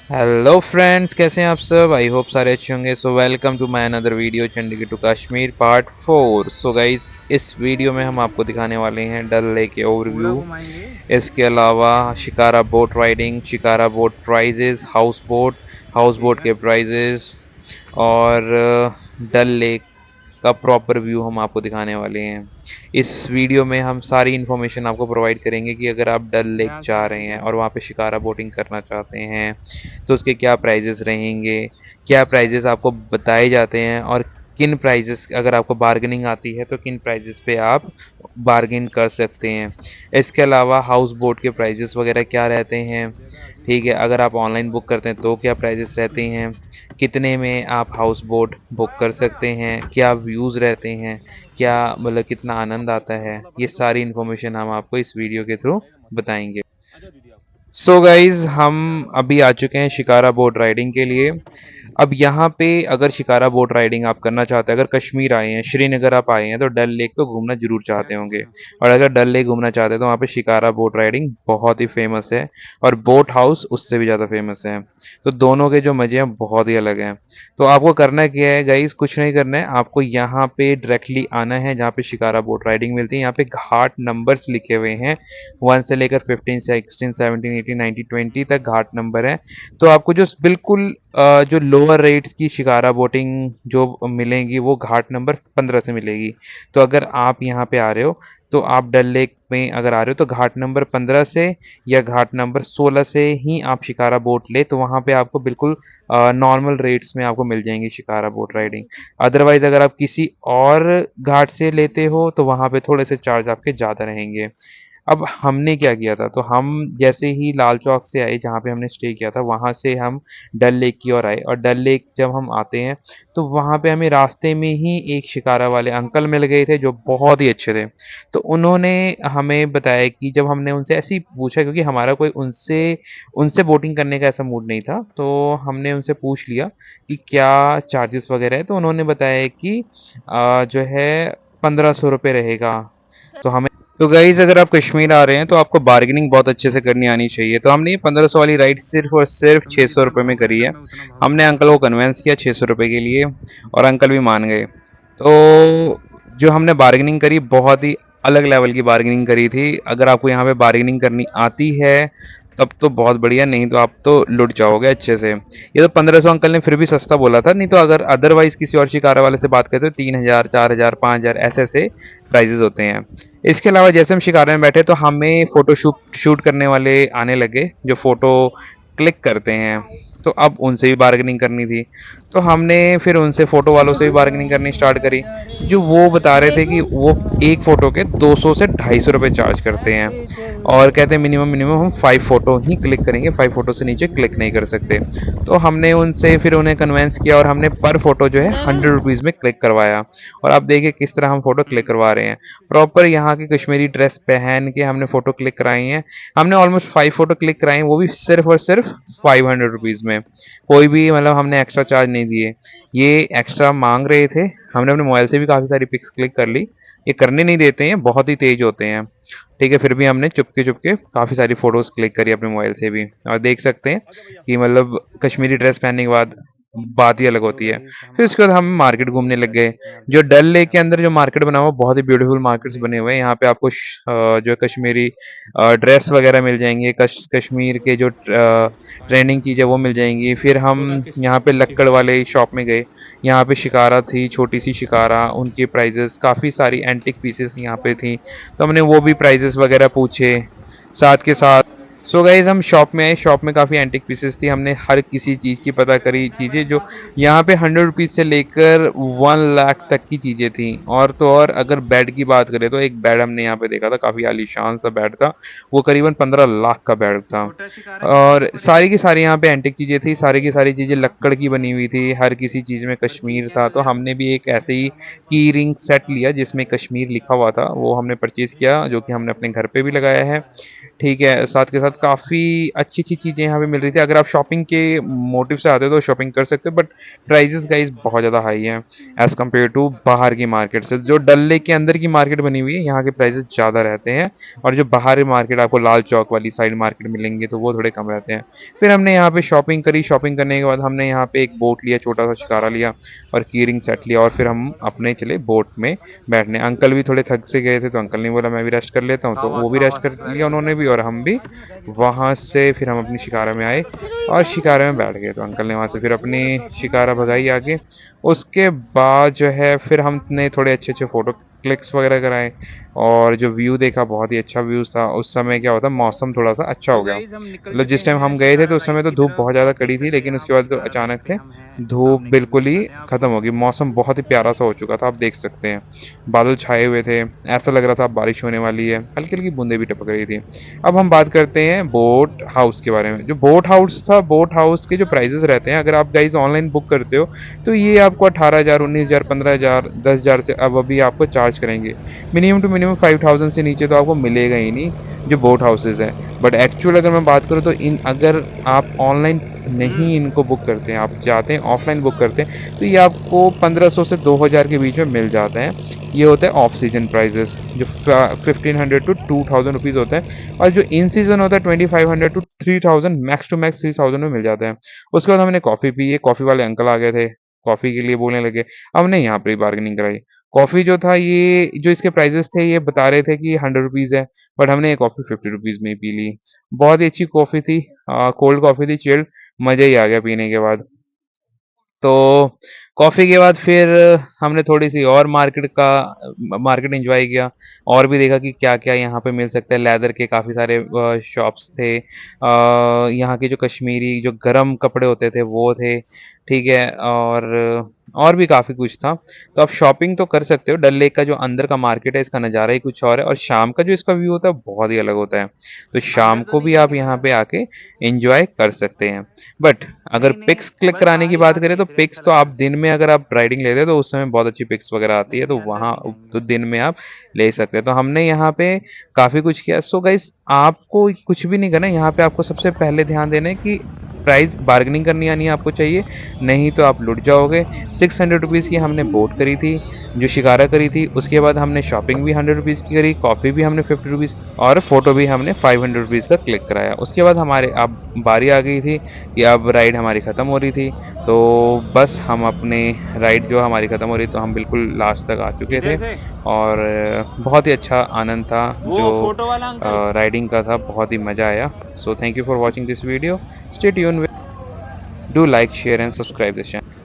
Hello friends, कैसे हैं आप सब। आई होप सारे अच्छे होंगे। So welcome to my another video Chandigarh to Kashmir part 4। So guys, इस वीडियो में हम आपको दिखाने वाले हैं डल लेक के पूरा ओवरव्यू। घुमाएंगे। इसके अलावा shikara boat riding, shikara boat prices, house boat के प्राइजेस और डल लेक का प्रॉपर व्यू हम आपको दिखाने वाले हैं। इस वीडियो में हम सारी इन्फॉर्मेशन आपको प्रोवाइड करेंगे कि अगर आप डल लेक ध्यान से जा रहे देखिए। हैं और वहाँ पे शिकारा बोटिंग करना चाहते हैं तो उसके क्या प्राइजेस रहेंगे, क्या प्राइजेस आपको बताए जाते हैं और किन प्राइजेस, अगर आपको बार्गेनिंग आती है तो किन प्राइजेस पे आप बार्गेन कर सकते हैं। इसके अलावा हाउस बोट के प्राइजेस वगैरह क्या रहते हैं, ठीक है। अगर आप ऑनलाइन बुक करते हैं तो क्या प्राइजेस रहते हैं, कितने में आप हाउस बोट बुक कर सकते हैं, क्या व्यूज़ रहते हैं, क्या मतलब कितना आनंद आता है, ये सारी इन्फॉर्मेशन हम आपको इस वीडियो के थ्रू बताएंगे। सो गाइज, हम अभी आ चुके हैं शिकारा बोट राइडिंग के लिए। अब यहाँ पे अगर शिकारा बोट राइडिंग आप करना चाहते हैं, अगर कश्मीर आए हैं, श्रीनगर आप आए हैं तो डल लेक तो घूमना जरूर चाहते होंगे। और अगर डल लेक घूमना चाहते हैं तो वहाँ पे शिकारा बोट राइडिंग बहुत ही फेमस है और बोट हाउस उससे भी ज़्यादा फेमस है। तो दोनों के जो मज़े हैं बहुत ही अलग हैं। तो आपको करना क्या है गाइज, कुछ नहीं करना है, आपको यहाँ पे डायरेक्टली आना है जहाँ पे शिकारा बोट राइडिंग मिलती है। यहाँ पे घाट नंबर्स लिखे हुए हैं, 1 से लेकर 15, 16, 17, 18, 19, 20 तक घाट नंबर है। तो आपको जो बिल्कुल जो लोअर रेट्स की शिकारा बोटिंग जो मिलेंगी वो घाट नंबर 15 से मिलेगी। तो अगर आप यहाँ पे आ रहे हो तो आप डल लेक में अगर आ रहे हो तो घाट नंबर 15 से या घाट नंबर 16 से ही आप शिकारा बोट ले, तो वहाँ पे आपको बिल्कुल नॉर्मल रेट्स में आपको मिल जाएंगी शिकारा बोट राइडिंग। अदरवाइज अगर आप किसी और घाट से लेते हो तो वहाँ पे थोड़े से चार्ज आपके ज़्यादा रहेंगे। अब हमने क्या किया था, तो हम जैसे ही लाल चौक से आए जहाँ पे हमने स्टे किया था, वहाँ से हम डल लेक की ओर आए और डल लेक जब हम आते हैं तो वहाँ पे हमें रास्ते में ही एक शिकारा वाले अंकल मिल गए थे जो बहुत ही अच्छे थे। तो उन्होंने हमें बताया कि जब हमने उनसे ऐसे ही पूछा, क्योंकि हमारा कोई उनसे उनसे बोटिंग करने का ऐसा मूड नहीं था, तो हमने उनसे पूछ लिया कि क्या चार्जेस वगैरह है। तो उन्होंने बताया कि जो है 1500 रुपये रहेगा। तो हमें तो गाइज, अगर आप कश्मीर आ रहे हैं तो आपको बार्गेनिंग बहुत अच्छे से करनी आनी चाहिए। तो हमने ये 1500 वाली राइड सिर्फ और सिर्फ तुम्हें 600 रुपये जितना में भाव करी बोलना है है। मैं उतना भाव हमने दूंगा। अंकल को कन्वेंस किया 600 रुपये के लिए और अंकल भी मान गए। तो जो हमने बार्गेनिंग करी, बहुत ही अलग लेवल की बार्गेनिंग करी थी। अगर आपको यहाँ पे बार्गेनिंग करनी आती है तब तो बहुत बढ़िया, नहीं तो आप तो लुट जाओगे अच्छे से। ये तो 1500 अंकल ने फिर भी सस्ता बोला था, नहीं तो अगर अदरवाइज किसी और शिकारा वाले से बात करते तो 3000, 4000, 5000 ऐसे ऐसे प्राइजेस होते हैं। इसके अलावा जैसे हम शिकारा में बैठे तो हमें फोटो शूट शूट करने वाले आने लगे जो फोटो क्लिक करते हैं। तो अब उनसे भी बार्गेनिंग करनी थी, तो हमने फिर उनसे फोटो वालों से भी बार्गेनिंग करनी स्टार्ट करी। जो वो बता रहे थे कि वो एक फोटो के 200 से 250 रुपये चार्ज करते हैं और कहते हैं मिनिमम मिनिमम हम 5 फोटो ही क्लिक करेंगे, 5 फोटो से नीचे क्लिक नहीं कर सकते। तो हमने उनसे फिर उन्हें कन्वेंस किया और हमने पर फोटो जो है 100 रुपीज़ में क्लिक करवाया। और आप देखिए किस तरह हम फोटो क्लिक करवा रहे हैं। प्रॉपर यहाँ की कश्मीरी ड्रेस पहन के हमने फोटो क्लिक कराई हैं। हमने ऑलमोस्ट 5 फोटो क्लिक कराई हैं, वो भी सिर्फ और सिर्फ 500 रुपीज़ में। कोई भी मतलब हमने एक्स्ट्रा चार्ज नहीं दिए। ये एक्स्ट्रा मांग रहे थे। हमने अपने मोबाइल से भी काफ़ी सारी पिक्स क्लिक कर ली। ये करने नहीं देते हैं, बहुत ही तेज होते हैं। ठीक है, फिर भी हमने चुपके चुपके काफ़ी सारी फ़ोटोज़ क्लिक करी अपने मोबाइल से भी। और देख सकते हैं कि मतलब कश्मीरी ड्रेस पहनने के बाद बात ही अलग तो होती है। गाइस हम फिर आ उसके बाद चुके हम हैं मार्केट घूमने लग गए। जो मार्केट डल में। लेक के अंदर जो मार्केट बना हुआ है, बहुत ही ब्यूटीफुल मार्केट्स बने हुए हैं। यहाँ पे आपको जो है कश्मीरी ड्रेस वगैरह मिल जाएंगे, कश्मीर के जो ट्रेंडिंग चीज़ें वो मिल जाएंगी। फिर हम यहाँ पे लक्कड़ वाले शॉप में गए। यहाँ पे शिकारा थी, छोटी सी शिकारा, उनके प्राइजेस काफ़ी सारी एंटिक पीसेस यहाँ पे थी, तो हमने वो भी प्राइजेस वगैरह पूछे साथ के साथ। सो गाइज, हम शॉप में आए, शॉप में काफ़ी एंटिक पीसेस थी, हमने हर किसी चीज़ की पता करी। चीज़ें जो यहाँ पे 100 रुपीज़ से लेकर 1 लाख तक की चीज़ें थी। और तो और अगर बेड की बात करें तो एक बेड हमने यहाँ पे देखा था, काफ़ी आलीशान सा बेड था। वो करीबन 15 लाख का बेड था। छोटा शिकारा कितने का और पड़ेगा सारी की इसमें? सारी यहाँ पे एंटिक चीज़ें थी, सारी की सारी चीज़ें लक्कड़ की बनी हुई थी, हर किसी चीज़ में कश्मीर था। तो हमने भी एक ऐसे ही की रिंग सेट लिया जिसमें कश्मीर लिखा हुआ था, वो हमने परचेज़ किया, जो कि हमने अपने घर पे भी लगाया है। ठीक है, साथ के साथ काफ़ी अच्छी-अच्छी चीज़ें यहाँ पे मिल रही थी। अगर आप शॉपिंग के मोटिव से आते हो तो शॉपिंग कर सकते हो, बट प्राइसेज़ गाइज़ बहुत ज़्यादा हाई हैं एज़ कम्पेयर टू बाहर की मार्केट से। जो डल लेक के अंदर की मार्केट बनी हुई है, यहाँ के प्राइसेज़ ज़्यादा रहते हैं, और जो बाहर की मार्केट आपको लाल चौक वाली साइड मार्केट मिलेंगे तो वो थोड़े कम रहते हैं। फिर हमने यहाँ पे शॉपिंग करी, शॉपिंग करने के बाद हमने यहाँ पे एक बोट लिया, छोटा-सा शिकारा लिया और की रिंग सेट लिया, और फिर हम अपने चले बोट में बैठने। अंकल भी थोड़े थक से गए थे, तो अंकल ने बोला मैं भी रेस्ट कर लेता हूँ, तो वो भी रेस्ट कर लिया उन्होंने भी और हम भी। वहाँ से फिर हम अपनी शिकारा में आए और शिकारा में बैठ गए, तो अंकल ने वहाँ से फिर अपनी शिकारा भगाई आगे। उसके बाद जो है फिर हमने थोड़े अच्छे-अच्छे फ़ोटो क्लिक्स वगैरह कराए, और जो व्यू देखा बहुत ही अच्छा व्यूज़ था। उस समय क्या हुआ था, मौसम थोड़ा-सा अच्छा तो हो गया। गाइज़ हम निकल मतलब चुके जिस टाइम हैं हम गए थे तो शिकारा उस समय साइड तो की धूप बहुत तरफ। ज़्यादा देख कड़ी थी, सकते लेकिन हैं उसके आप बाद तो ऊपर अचानक से हम हैं, धूप सामने की बिल्कुल ही दिखाते हैं खत्म आपको। हो गई। मौसम बहुत ही प्यारा-सा हो चुका था, आप देख सकते हैं। बादल छाए हुए थे, ऐसा लग रहा था बारिश होने वाली है, हल्की-हल्की बूँदें भी टपक रही थी। अब हम बात करते हैं बोट हाउस के बारे में। जो बोट हाउस था, बोट हाउस के जो प्राइसेज़ रहते हैं, अगर आप गाइज़ ऑनलाइन बुक करते हो, तो ये आपको 18,000, 19,000, 15,000, 10,000 से अब अभी आपको चार्ज करेंगे। मिनिमम टू मिनिमम 5,000 से नीचे तो आपको मिलेगा ही नहीं, जो बोट हाउसेज़ हैं। बट एक्चुअल अगर मैं बात करूँ तो इन अगर आप ऑनलाइन नहीं हुँ। इनको बुक करते हैं, आप चाहते हैं ऑफ़लाइन बुक करते हैं, तो ये आपको 1500 से 2,000 के बीच में मिल जाते हैं। ये होते हैं ऑफ सीजन प्राइसेज़, जो 1500 टू 2000 रुपीज़ होते हैं, और जो इन सीज़न होता है 2500 टू 3000, मैक्स टू मैक्स 3000 में मिल जाते हैं। उसके बाद हमने कॉफ़ी पी, एक कॉफ़ी वाले अंकल आ गए थे, कॉफ़ी के लिए बोलने लगे। हमने यहाँ पे ही बार्गेनिंग कराई। कॉफ़ी जो था, ये जो इसके प्राइसेज़ थे ये बता रहे थे कि 100 रुपीज़ है, बट हमने ये कॉफ़ी 50 रुपीज़ में ही पी ली। बहुत ही अच्छी कॉफ़ी थी, कोल्ड कॉफ़ी थी, चिल्ड, मज़ा ही आ गया पीने के बाद। तो कॉफ़ी के बाद फिर हमने थोड़ी-सी और मार्केट एन्जॉय किया, और भी देखा कि क्या-क्या यहाँ पे मिल सकता है। लेदर के काफ़ी सारे शॉप्स थे। यहाँ के जो कश्मीरी जो गरम कपड़े होते थे वो थे, ठीक है? और भी काफ़ी कुछ था। तो आप शॉपिंग तो कर सकते हो। डल लेक का जो अंदर का मार्केट है, इसका नज़ारा ही कुछ और है, और शाम का जो इसका व्यू होता है बहुत ही अलग होता है। तो शाम अंदर तो को नहीं भी है आप लेकिन यहाँ पे मैं आके एन्जॉय कर सकते हैं। बट अगर नहीं, नहीं, पिक्स क्लिक बस कराने की सारी बात रात करें, तो देख रहे हैं पिक्स तो चल आप रहा है। दिन में अगर आप राइडिंग लेते हो तो उस समय बहुत अच्छी पिक्स वगैरह आती नहीं, है, तो नहीं, अंदर वहाँ नहीं तो जाएँगे। दिन में आप ले सकते हैं। तो हमने यहाँ पे काफ़ी कुछ किया। सो गाइज़, आपको कुछ भी नहीं करना है, यहाँ पे आपको सबसे पहले ध्यान देना है कि प्राइस बार्गेनिंग करनी आनी आपको चाहिए, नहीं तो आप लुट जाओगे। 600 रुपीज़ की हमने बोट करी थी, जो शिकारा करी थी, उसके बाद हमने शॉपिंग भी 100 रुपीज़ की करी, कॉफ़ी भी हमने 50 रुपीज़, और फ़ोटो भी हमने 500 रुपीज़ का क्लिक कराया। उसके बाद हमारे अब बारी आ गई थी कि अब राइड हमारी ख़त्म हो रही थी, तो बस हम अपने राइड जो हमारी ख़त्म हो रही, तो हम बिल्कुल लास्ट तक आ चुके इधर थे, से और बहुत ही अच्छा आनंद था वो जो फ़ोटो वाला अंकल। राइडिंग का था, बहुत ही मज़ा आया। So thank you for watching this video. Stay tuned, do like, share and subscribe this channel.